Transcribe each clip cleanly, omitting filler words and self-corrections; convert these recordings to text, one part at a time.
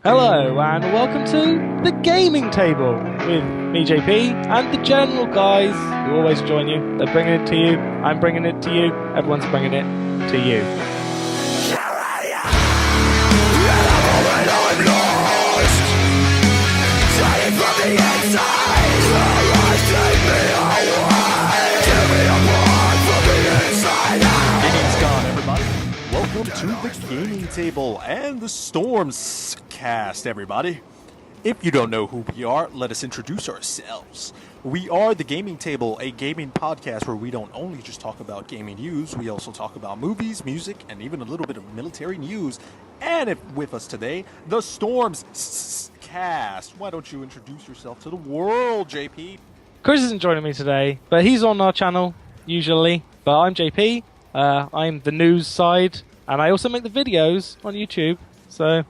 Hello and welcome to the gaming table with me, JP, and the general guys who always join you. They're bringing it to you. I'm bringing it to you. Everyone's bringing it to you. Welcome to the gaming table and the stormscast, everybody. If you don't know who we are, let us introduce ourselves. We are the gaming table, a gaming podcast where we don't only just talk about gaming news, we also talk about movies, music, and even a little bit of military news. And with us today, the stormscast. Why don't you introduce yourself to the world, JP? Chris isn't joining me today, but he's on our channel usually. But I'm JP. I'm the news side. And I also make the videos on YouTube, so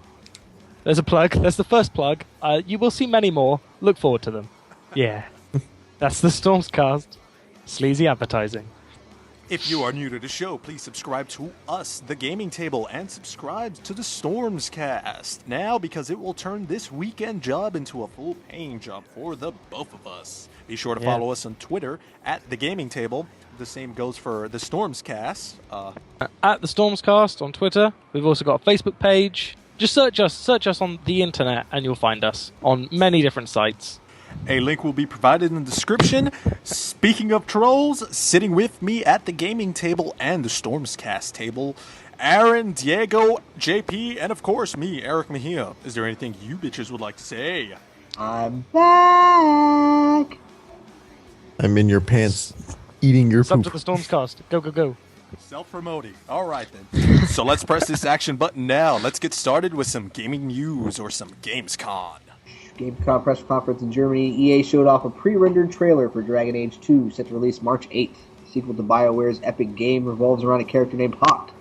there's a plug. There's the first plug. You will see many more. Look forward to them. Yeah, that's the Stormscast. Sleazy advertising. If you are new to the show, please subscribe to us, The Gaming Table, and subscribe to the Stormscast now, because it will turn this weekend job into a full-paying job for the both of us. Be sure to follow us on Twitter at The Gaming Table. The same goes for the Stormscast. At the Stormscast on Twitter. We've also got a Facebook page. Just search us on the internet and you'll find us on many different sites. A link will be provided in the description. Speaking of trolls, sitting with me at the gaming table and the Stormscast table, Aaron, Diego, JP, and of course me, Eric Mejia. Is there anything you bitches would like to say? I'm back. I'm in your pants, eating your It's up poop. to the Stormscast. Go, go, go. Self-promoting. All right, then. So let's press this action button now. Let's get started with some gaming news or some Gamescom. Gamescom press conference in Germany. EA showed off a pre-rendered trailer for Dragon Age 2, set to release March 8th. The sequel to BioWare's epic game revolves around a character named Hawk.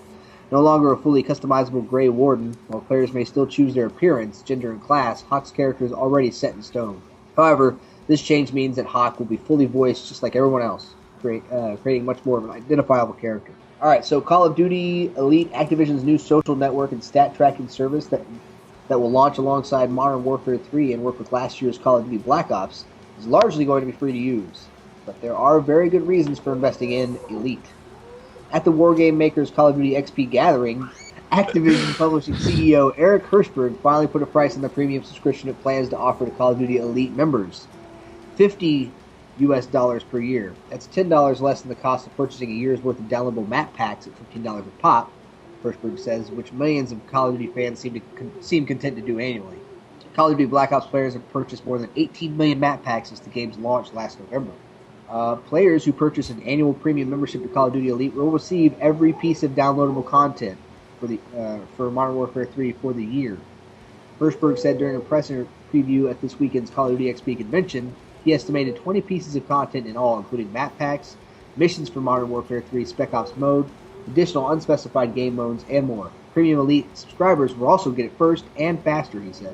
No longer a fully customizable Grey Warden, while players may still choose their appearance, gender, and class, Hawk's character is already set in stone. However, this change means that Hawk will be fully voiced just like everyone else, creating much more of an identifiable character. Alright, so Call of Duty Elite, Activision's new social network and stat tracking service that will launch alongside Modern Warfare 3 and work with last year's Call of Duty Black Ops, is largely going to be free to use. But there are very good reasons for investing in Elite. At the wargame maker's Call of Duty XP Gathering, Activision Publishing CEO Eric Hirschberg finally put a price on the premium subscription it plans to offer to Call of Duty Elite members. $50 per year. That's $10 less than the cost of purchasing a year's worth of downloadable map packs at $15 a pop, Hirschberg says, which millions of Call of Duty fans seem content to do annually. Call of Duty Black Ops players have purchased more than 18 million map packs since the game's launch last November. Players who purchase an annual premium membership to Call of Duty Elite will receive every piece of downloadable content for Modern Warfare 3 for the year. Hirschberg said during a press preview at this weekend's Call of Duty XP convention, he estimated 20 pieces of content in all, including map packs, missions for Modern Warfare 3 Spec Ops mode, additional unspecified game modes, and more. Premium Elite subscribers will also get it first and faster, he said.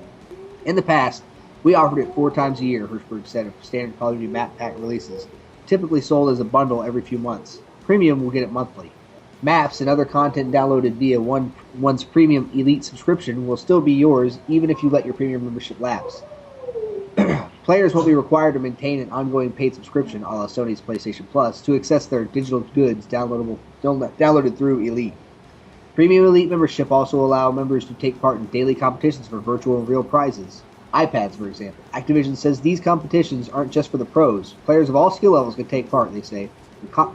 In the past, we offered it 4 times a year, Hirschberg said, of standard Call of Duty map pack releases, typically sold as a bundle every few months. Premium will get it monthly. Maps and other content downloaded via one's Premium Elite subscription will still be yours, even if you let your premium membership lapse. Players won't be required to maintain an ongoing paid subscription, a la Sony's PlayStation Plus, to access their digital goods downloaded through Elite. Premium Elite membership also allow members to take part in daily competitions for virtual and real prizes. iPads, for example. Activision says these competitions aren't just for the pros. Players of all skill levels can take part, they say,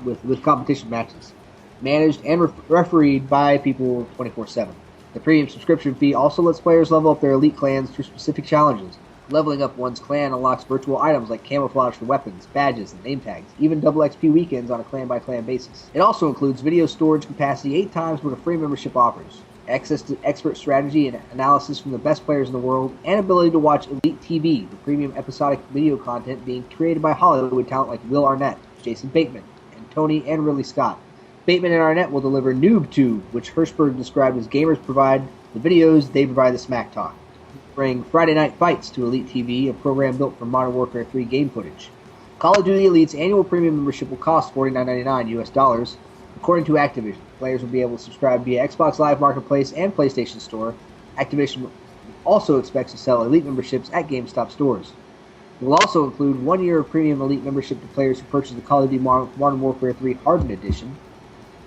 with competition matches. Managed and refereed by people 24/7. The premium subscription fee also lets players level up their Elite clans through specific challenges. Leveling up one's clan unlocks virtual items like camouflage for weapons, badges, and name tags, even double XP weekends on a clan-by-clan basis. It also includes video storage capacity 8 times what a free membership offers, access to expert strategy and analysis from the best players in the world, and ability to watch Elite TV, the premium episodic video content being created by Hollywood talent like Will Arnett, Jason Bateman, and Tony and Ridley Scott. Bateman and Arnett will deliver NoobTube, which Hirschberg described as gamers provide the videos, they provide the smack talk. Bring Friday Night Fights to Elite TV, a program built from Modern Warfare 3 game footage. Call of Duty Elite's annual premium membership will cost $49.99 US. According to Activision, players will be able to subscribe via Xbox Live Marketplace and PlayStation Store. Activision also expects to sell Elite memberships at GameStop stores. It will also include 1 year of premium Elite membership to players who purchase the Call of Duty Modern Warfare 3 Hardened Edition.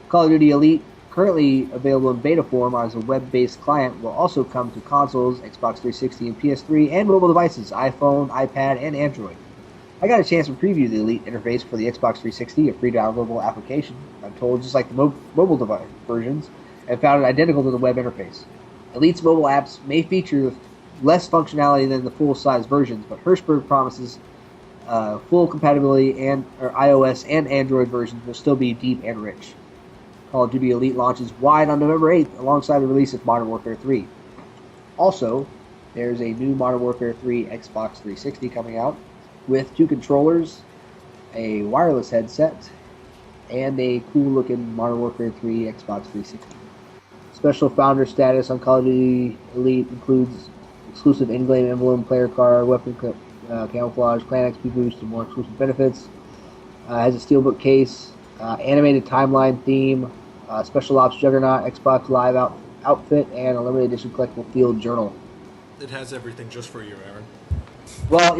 Call of Duty Elite, currently available in beta form as a web-based client, will also come to consoles, Xbox 360 and PS3, and mobile devices, iPhone, iPad, and Android. I got a chance to preview the Elite interface for the Xbox 360, a free downloadable application, I'm told, just like the mobile device versions, and found it identical to the web interface. Elite's mobile apps may feature less functionality than the full-size versions, but Hirschberg promises full compatibility and iOS and Android versions will still be deep and rich. Call of Duty Elite launches wide on November 8th alongside the release of Modern Warfare 3. Also, there's a new Modern Warfare 3 Xbox 360 coming out with 2 controllers, a wireless headset, and a cool-looking Modern Warfare 3 Xbox 360. Special founder status on Call of Duty Elite includes exclusive in-game emblem, player card, weapon camouflage, clan XP boost, and more exclusive benefits. Has a steelbook case, animated timeline theme, Special Ops Juggernaut, Xbox Live outfit, and a limited edition collectible field journal. It has everything just for you, Aaron. Well,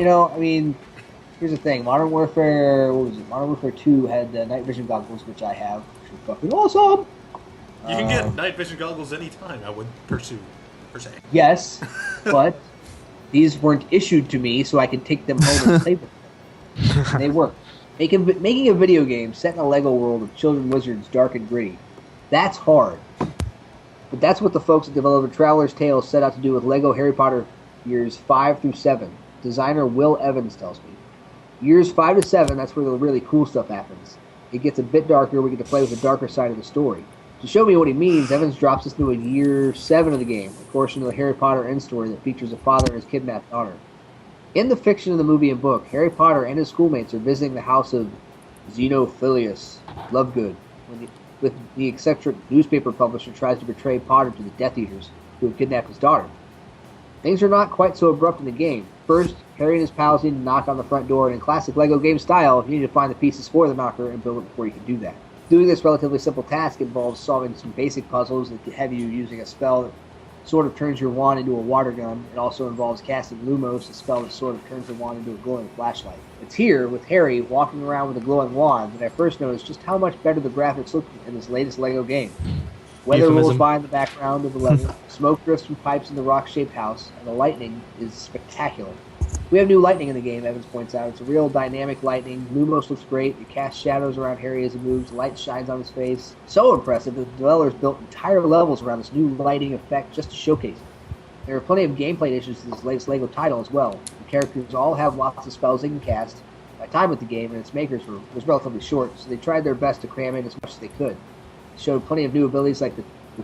here's the thing. Modern Warfare 2 had the night vision goggles, which I have, which are fucking awesome. You can get night vision goggles anytime, I would pursue, per se. Yes, but these weren't issued to me, so I could take them home and play with them. And they work. Making a video game set in a Lego world of children wizards, dark and gritty, that's hard. But that's what the folks that developed Traveler's Tales set out to do with Lego Harry Potter years 5 through 7. Designer Will Evans tells me. Years 5 to 7, that's where the really cool stuff happens. It gets a bit darker, we get to play with the darker side of the story. To show me what he means, Evans drops us into a year 7 of the game, a portion of the Harry Potter end story that features a father and his kidnapped daughter. In the fiction of the movie and book, Harry Potter and his schoolmates are visiting the house of Xenophilius Lovegood, when the eccentric newspaper publisher tries to betray Potter to the Death Eaters, who have kidnapped his daughter. Things are not quite so abrupt in the game. First, Harry and his pals need to knock on the front door, and in classic LEGO game style, you need to find the pieces for the knocker and build it before you can do that. Doing this relatively simple task involves solving some basic puzzles that have you using a spell that sort of turns your wand into a water gun. It also involves casting Lumos, a spell that sort of turns the wand into a glowing flashlight. It's here, with Harry walking around with a glowing wand, that I first noticed just how much better the graphics look in this latest LEGO game. Weather rolls by in the background of the level, smoke drifts from pipes in the rock-shaped house, and the lightning is spectacular. We have new lightning in the game, Evans points out. It's a real dynamic lightning. Lumos looks great. It casts shadows around Harry as he moves. Light shines on his face. So impressive that the developers built entire levels around this new lighting effect just to showcase it. There are plenty of gameplay issues to this latest LEGO title as well. The characters all have lots of spells they can cast. My time with the game and its makers was relatively short, so they tried their best to cram in as much as they could. They showed plenty of new abilities like the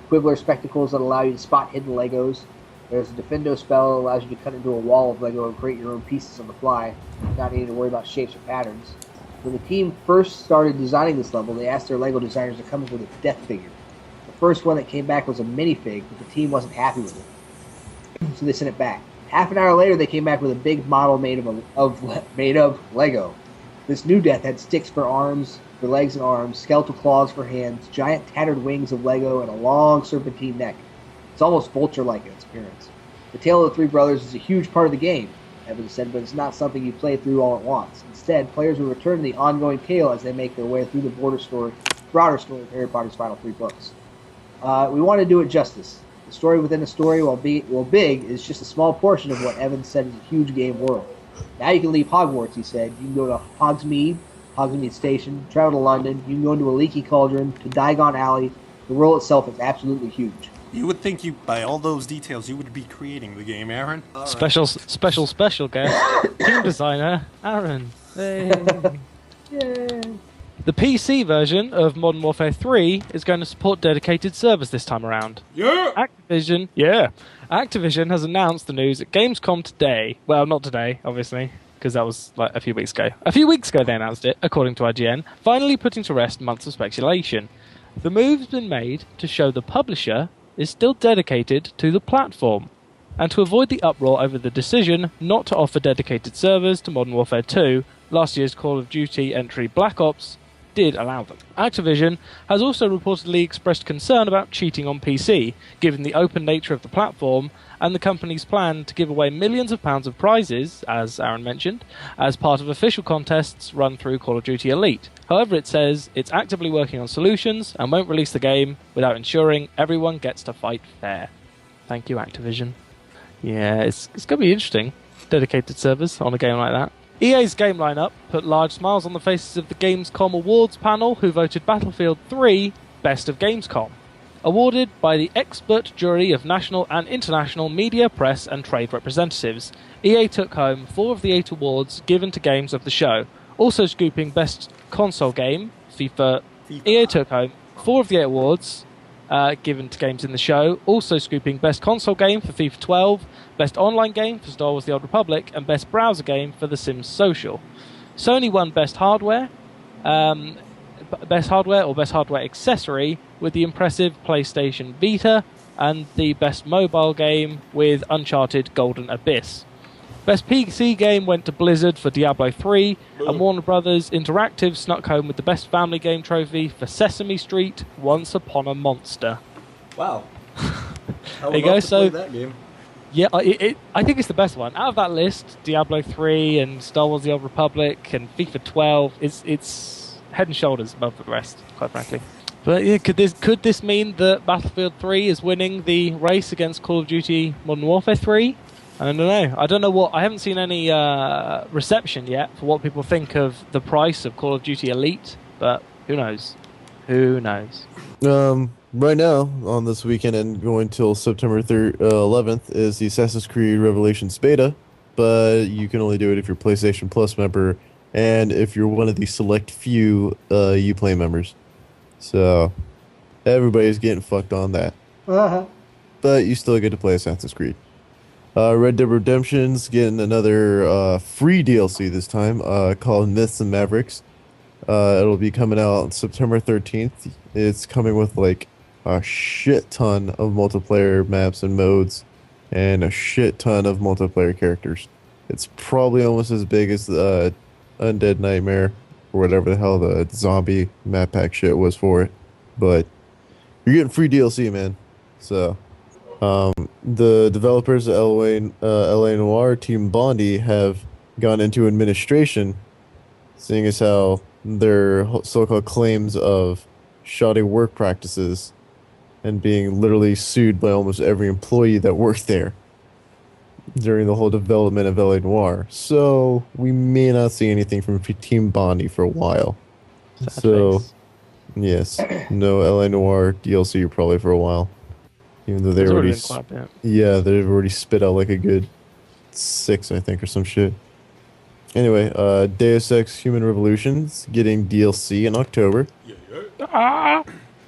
Quibbler spectacles that allow you to spot hidden Legos. There's a Defendo spell that allows you to cut into a wall of Lego and create your own pieces on the fly, without needing to worry about shapes or patterns. When the team first started designing this level, they asked their Lego designers to come up with a death figure. The first one that came back was a minifig, but the team wasn't happy with it, so they sent it back. Half an hour later, they came back with a big model made of Lego. This new death had sticks for arms, for legs and arms, skeletal claws for hands, giant tattered wings of Lego, and a long serpentine neck. It's almost vulture-like in its appearance. The Tale of the Three Brothers is a huge part of the game, Evans said, but it's not something you play through all at once. Instead, players will return to the ongoing tale as they make their way through the broader story of Harry Potter's final 3 books. We want to do it justice. The story within a story, while big, is just a small portion of what Evans said is a huge game world. Now you can leave Hogwarts, he said. You can go to Hogsmeade Station, travel to London, you can go into a leaky cauldron, to Diagon Alley. The world itself is absolutely huge. You would think by all those details, you would be creating the game, Aaron. Right. Special guest. Team designer, Aaron. Hey. Yay. The PC version of Modern Warfare 3 is going to support dedicated servers this time around. Yeah! Activision has announced the news at Gamescom today. Well, not today, obviously, because that was like a few weeks ago. A few weeks ago they announced it, according to IGN, finally putting to rest months of speculation. The move's been made to show the publisher is still dedicated to the platform, and to avoid the uproar over the decision not to offer dedicated servers to Modern Warfare 2, last year's Call of Duty entry Black Ops did allow them. Activision has also reportedly expressed concern about cheating on PC, given the open nature of the platform and the company's plan to give away millions of pounds of prizes, as Aaron mentioned, as part of official contests run through Call of Duty Elite. However, it says it's actively working on solutions and won't release the game without ensuring everyone gets to fight fair. Thank you, Activision. Yeah, it's going to be interesting. Dedicated servers on a game like that. EA's game lineup put large smiles on the faces of the Gamescom Awards panel, who voted Battlefield 3 Best of Gamescom. Awarded by the expert jury of national and international media, press and trade representatives, EA took home 4 of the 8 awards given to games of the show. Also scooping Best Console Game, FIFA. EA took home 4 of the 8 awards given to games in the show, also scooping Best Console Game for FIFA 12, Best Online Game for Star Wars The Old Republic, and Best Browser Game for The Sims Social. Sony won Best Hardware or Best Hardware Accessory with the impressive PlayStation Vita, and the Best Mobile Game with Uncharted Golden Abyss. Best PC Game went to Blizzard for Diablo 3, and Warner Brothers Interactive snuck home with the Best Family Game trophy for Sesame Street Once Upon a Monster. Wow. There you go. So that game. yeah, I think it's the best one out of that list. Diablo 3 and Star Wars: The Old Republic and FIFA 12. It's head and shoulders above the rest, quite frankly. But yeah, could this mean that Battlefield 3 is winning the race against Call of Duty Modern Warfare 3? I don't know. I haven't seen any reception yet for what people think of the price of Call of Duty Elite, but who knows? Who knows? Right now, on this weekend and going till September 11th, is the Assassin's Creed Revelations beta, but you can only do it if you're a PlayStation Plus member and if you're one of the select few Uplay members. So, everybody's getting fucked on that. Uh-huh. But you still get to play Assassin's Creed. Red Dead Redemption's getting another free DLC this time, called Myths and Mavericks. It'll be coming out September 13th. It's coming with like a shit ton of multiplayer maps and modes and a shit ton of multiplayer characters. It's probably almost as big as the Undead Nightmare or whatever the hell the zombie map pack shit was for it. But you're getting free DLC, man. So the developers of LA Noire Team Bondi have gone into administration, seeing as how their so-called claims of shoddy work practices and being literally sued by almost every employee that worked there during the whole development of LA Noire. So we may not see anything from Team Bondi for a while. Sad So face. yes, no LA Noire DLC probably for a while. Even though they It's already, been quite a bit. yeah, they've already spit out like a good 6, I think, or some shit. Anyway, Deus Ex Human Revolution's getting DLC in October. Ah!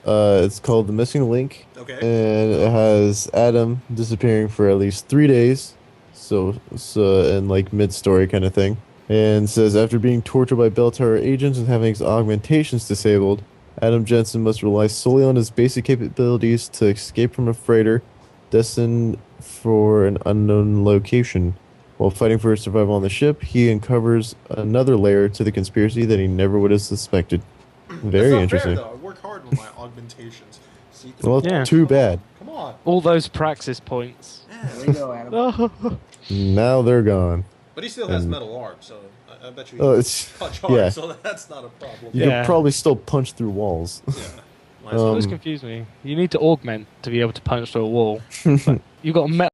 It's called The Missing Link. Okay. And it has Adam disappearing for at least 3 days. So in like mid-story kind of thing. And says after being tortured by Bell Tower agents and having his augmentations disabled, Adam Jensen must rely solely on his basic capabilities to escape from a freighter destined for an unknown location. While fighting for his survival on the ship, he uncovers another layer to the conspiracy that he never would have suspected. Very interesting. Fair, though. I work hard on my augmentations. See, Well, Yeah. too bad. Come on. All those praxis points. There you go, Adam. Now they're gone. But he still has And- metal arm, so I bet you he Oh, can it's punch hard, yeah. so that's not a problem. You Yeah. could probably still punch through walls. Yeah. Might as It well. always confused me. You need to augment to be able to punch through a wall. You've got a metal